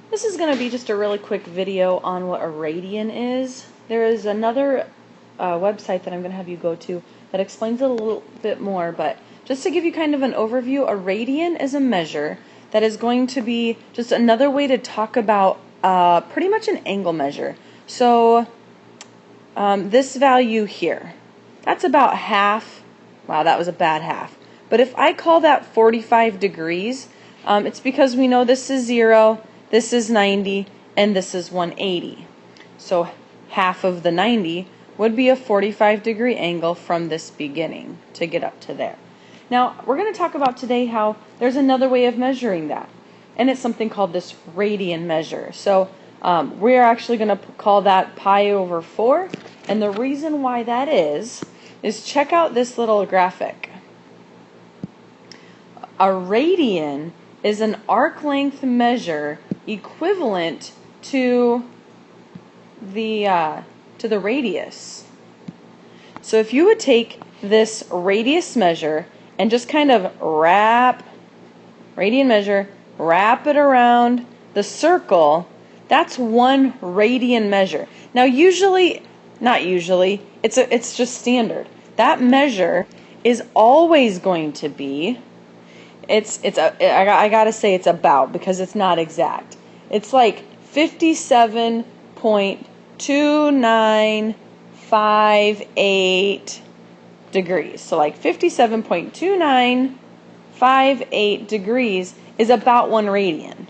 This is going to be just a really quick video on what a radian is. There is another website that I'm going to have you go to that explains it a little bit more, but just to give you kind of an overview, a radian is a measure that is going to be just another way to talk about pretty much an angle measure. So this value here, that's about half. Wow, that was a bad half. But if I call that 45 degrees, it's because we know this is 0, this is 90, and this is 180. So half of the 90 would be a 45-degree angle from this beginning to get up to there. Now, we're going to talk about today how there's another way of measuring that, and it's something called this radian measure. So we're actually going to call that pi over 4, and the reason why that is check out this little graphic. A radian is an arc length measure equivalent to the radius. So if you would take this radius measure and just kind of wrap it around the circle, that's 1 radian measure. Now it's just standard. That measure is always going to be, I gotta say it's about, because it's not exact. It's like 57.2958 degrees. So like 57.2958 degrees is about 1 radian.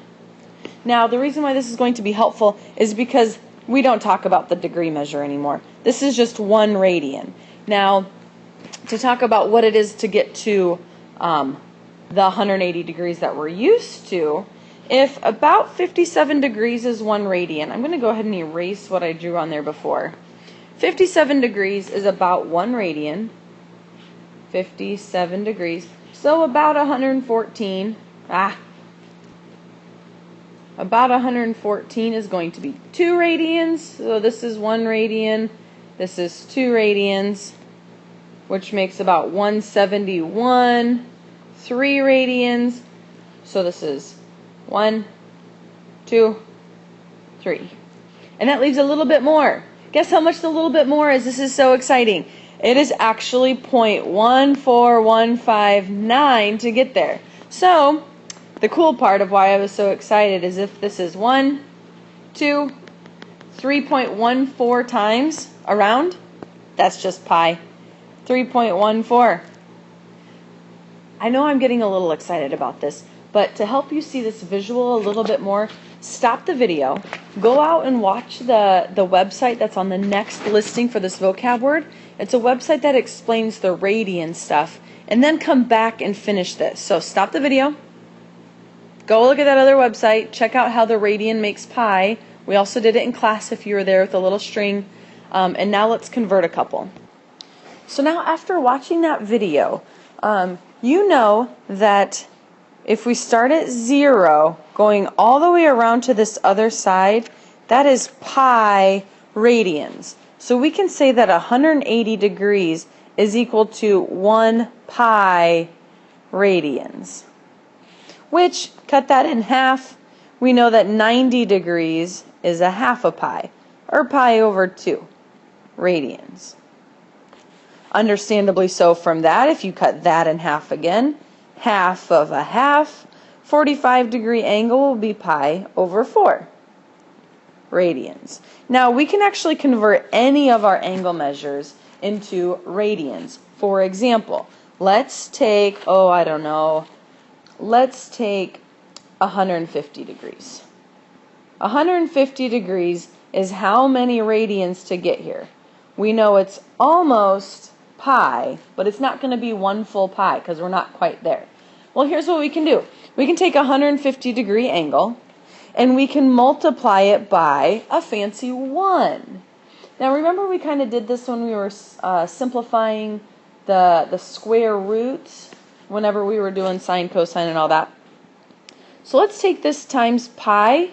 Now the reason why this is going to be helpful is because we don't talk about the degree measure anymore. This is just 1 radian. Now to talk about what it is to get to the 180 degrees that we're used to, if about 57 degrees is 1 radian, I'm going to go ahead and erase what I drew on there before. 57 degrees is about 1 radian. 57 degrees. So about 114. About 114 is going to be 2 radians. So this is 1 radian. This is 2 radians, which makes about 171. 3 radians. So this is 1, 2, 3. And that leaves a little bit more. Guess how much the little bit more is? This is so exciting. It is actually 0.14159 to get there. So the cool part of why I was so excited is if this is 1, 2, 3.14 times around, that's just pi. 3.14. I know I'm getting a little excited about this, but to help you see this visual a little bit more, stop the video, go out and watch the website that's on the next listing for this vocab word. It's a website that explains the radian stuff, and then come back and finish this. So stop the video, go look at that other website, check out how the radian makes pi. We also did it in class if you were there with a little string, and now let's convert a couple. So now after watching that video, you know that if we start at 0, going all the way around to this other side, that is pi radians. So we can say that 180 degrees is equal to 1 pi radians. Which, cut that in half, we know that 90 degrees is a half a pi, or pi over 2 radians. Understandably so from that, if you cut that in half again, half of a half, 45-degree angle will be pi over 4 radians. Now we can actually convert any of our angle measures into radians. For example, let's take, let's take 150 degrees. 150 degrees is how many radians to get here? We know it's almost pi, but it's not going to be 1 full pi because we're not quite there. Well, here's what we can do. We can take a 150-degree angle and we can multiply it by a fancy 1. Now remember we kind of did this when we were simplifying the square roots whenever we were doing sine, cosine, and all that. So let's take this times pi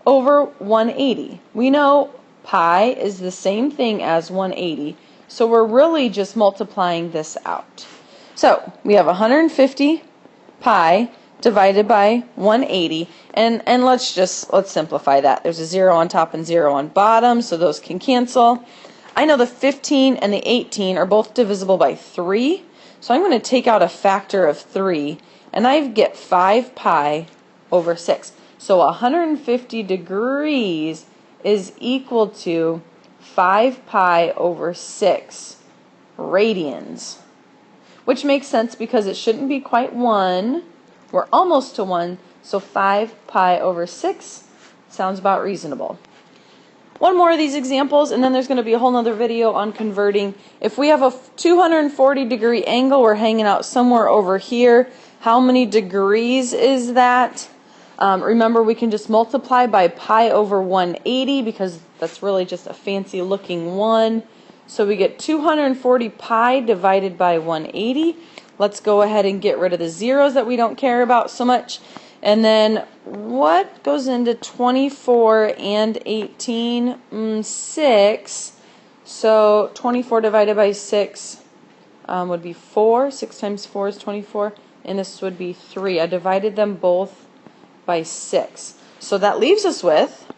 over 180. We know pi is the same thing as 180, so we're really just multiplying this out. So we have 150 pi divided by 180, and let's simplify that. There's a 0 on top and 0 on bottom, so those can cancel. I know the 15 and the 18 are both divisible by 3, so I'm going to take out a factor of 3, and I get 5 pi over 6. So 150 degrees is equal to 5 pi over 6 radians, which makes sense because it shouldn't be quite 1. We're almost to 1, so 5 pi over 6 sounds about reasonable. One more of these examples, and then there's going to be a whole other video on converting. If we have a 240 degree angle, we're hanging out somewhere over here. How many degrees is that? Remember, we can just multiply by pi over 180 because that's really just a fancy looking 1. So we get 240 pi divided by 180. Let's go ahead and get rid of the zeros that we don't care about so much. And then what goes into 24 and 18? 6. So 24 divided by 6 would be 4. 6 times 4 is 24. And this would be 3. I divided them both by 6. So that leaves us with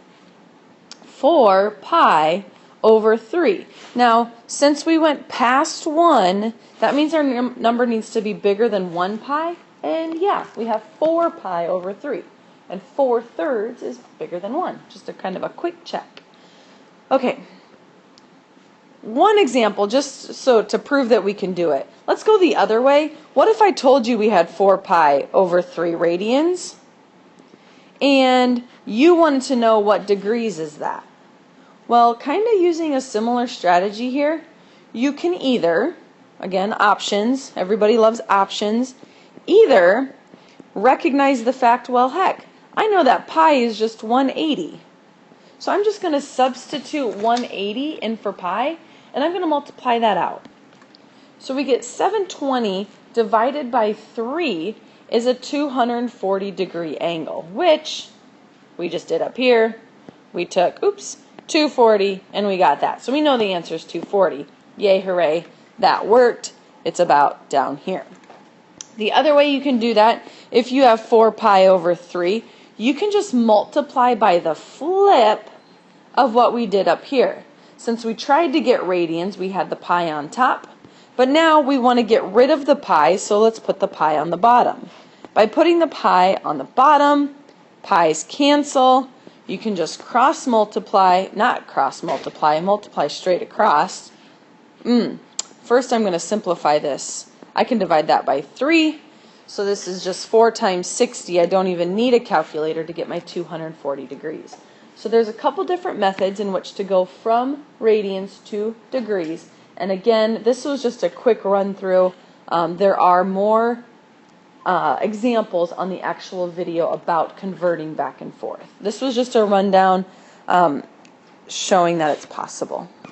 4 pi over 3. Now, since we went past 1, that means our number needs to be bigger than 1 pi. And yeah, we have 4 pi over 3. And 4/3 is bigger than 1. Just a kind of a quick check. Okay. One example, just so to prove that we can do it. Let's go the other way. What if I told you we had 4 pi over 3 radians? And you wanted to know what degrees is that? Well, kind of using a similar strategy here, you can either, again, options, everybody loves options, either recognize the fact, well, heck, I know that pi is just 180. So I'm just going to substitute 180 in for pi, and I'm going to multiply that out. So we get 720 divided by 3 is a 240 degree angle, which we just did up here. We took, 240, and we got that. So we know the answer is 240. Yay, hooray, that worked. It's about down here. The other way you can do that, if you have 4 pi over 3, you can just multiply by the flip of what we did up here. Since we tried to get radians, we had the pi on top, but now we want to get rid of the pi, so let's put the pi on the bottom. By putting the pi on the bottom, pi's cancel. You can just multiply straight across. First I'm going to simplify this. I can divide that by 3. So this is just 4 times 60. I don't even need a calculator to get my 240 degrees. So there's a couple different methods in which to go from radians to degrees. And again, this was just a quick run through. There are more examples on the actual video about converting back and forth. This was just a rundown showing that it's possible.